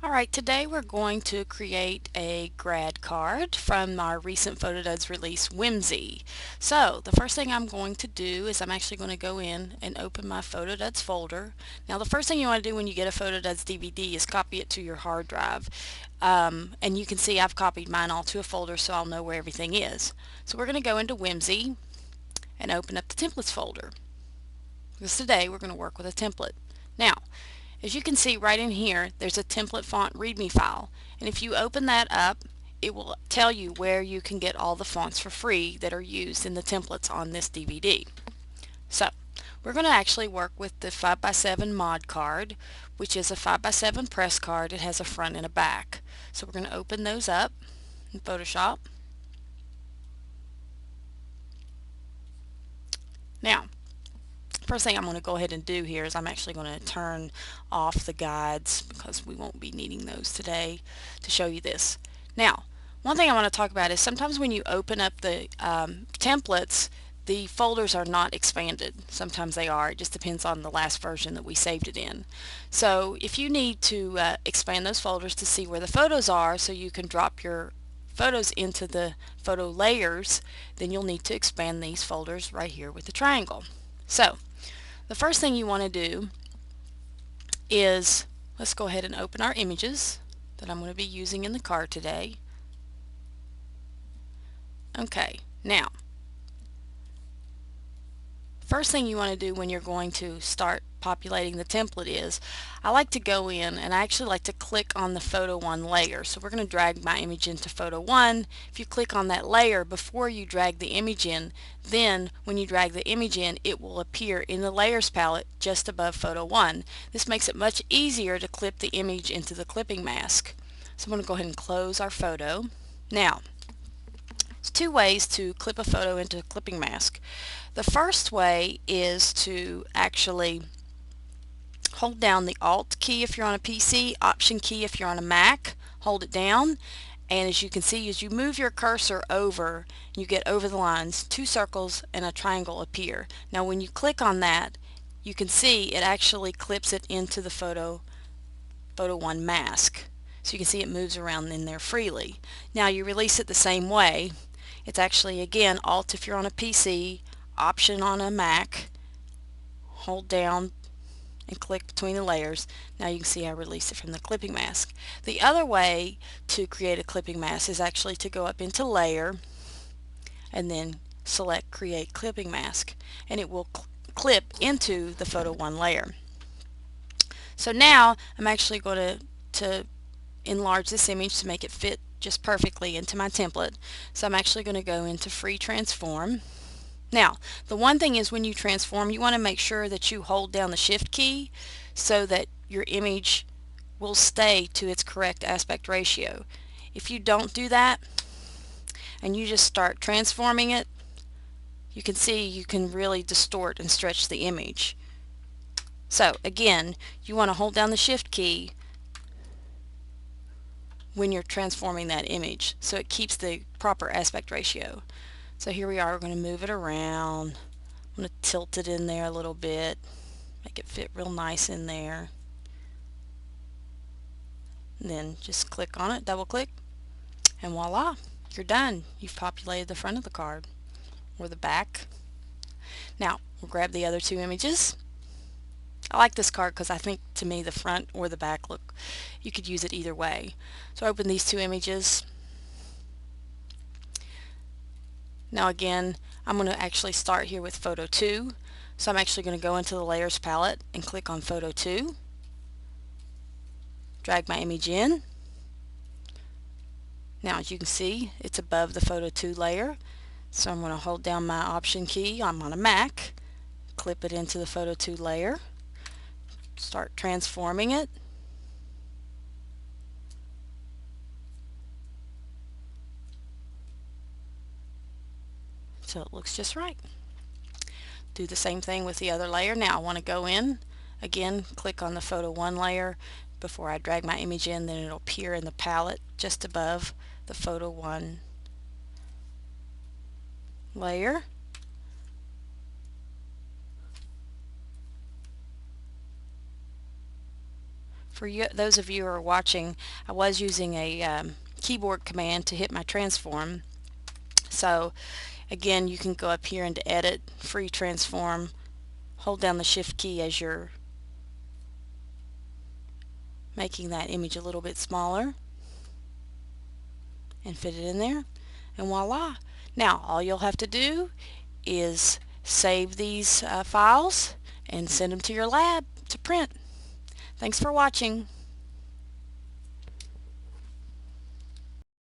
Alright, today we're going to create a grad card from our recent photoDUDS release, Whimsy. So, the first thing I'm going to do is I'm actually going to go in and open my photoDUDS folder. Now, the first thing you want to do when you get a photoDUDS DVD is copy it to your hard drive. And you can see I've copied mine all to a folder so I'll know where everything is. So we're going to go into Whimsy and open up the templates folder. Because today we're going to work with a template. Now, as you can see right in here, there's a template font README file, and if you open that up, it will tell you where you can get all the fonts for free that are used in the templates on this DVD. So, we're going to actually work with the 5x7 mod card, which is a 5x7 press card. It has a front and a back. So we're going to open those up in Photoshop. Now, first thing I'm going to go ahead and do here is I'm actually going to turn off the guides because we won't be needing those today to show you this. Now, one thing I want to talk about is sometimes when you open up the templates, the folders are not expanded. Sometimes they are. It just depends on the last version that we saved it in. So if you need to expand those folders to see where the photos are so you can drop your photos into the photo layers, then you'll need to expand these folders right here with the triangle. So, the first thing you want to do is, let's go ahead and open our images that I'm going to be using in the card today. Okay, now, first thing you want to do when you're going to start populating the template is, I like to go in and I actually like to click on the photo 1 layer. So we're going to drag my image into photo 1. If you click on that layer before you drag the image in, then when you drag the image in, it will appear in the layers palette just above photo 1. This makes it much easier to clip the image into the clipping mask. So I'm going to go ahead and close our photo. Now, there's two ways to clip a photo into a clipping mask. The first way is to actually hold down the Alt key if you're on a PC, Option key if you're on a Mac, hold it down, and as you can see, as you move your cursor over, you get over the lines, two circles and a triangle appear. Now when you click on that, you can see it actually clips it into the photo 1 mask. So you can see it moves around in there freely. Now you release it the same way. It's actually, again, Alt if you're on a PC, Option on a Mac, hold down and click between the layers. Now you can see I release it from the clipping mask. The other way to create a clipping mask is actually to go up into Layer and then select Create Clipping Mask, and it will clip into the photo 1 layer. So now I'm actually going to enlarge this image to make it fit just perfectly into my template. So I'm actually going to go into Free Transform. Now, the one thing is when you transform, you want to make sure that you hold down the Shift key so that your image will stay to its correct aspect ratio. If you don't do that and you just start transforming it, you can see you can really distort and stretch the image. So again, you want to hold down the Shift key when you're transforming that image so it keeps the proper aspect ratio. So here we are, we're going to move it around. I'm going to tilt it in there a little bit, make it fit real nice in there. And then just click on it, double click, and voila, you're done. You've populated the front of the card, or the back. Now, we'll grab the other two images. I like this card because I think to me the front or the back look, you could use it either way. So open these two images. Now again, I'm going to actually start here with photo 2. So I'm actually going to go into the layers palette and click on photo 2. Drag my image in. Now as you can see, it's above the photo 2 layer. So I'm going to hold down my Option key. I'm on a Mac. Clip it into the photo 2 layer. Start transforming it. So it looks just right. Do the same thing with the other layer. Now I want to go in, again, click on the photo 1 layer before I drag my image in, then it'll appear in the palette just above the photo 1 layer. For you, those of you who are watching, I was using a keyboard command to hit my transform. So again, you can go up here into Edit, Free Transform, hold down the Shift key as you're making that image a little bit smaller and fit it in there, and voila. Now all you'll have to do is save these files and send them to your lab to print. Thanks for watching.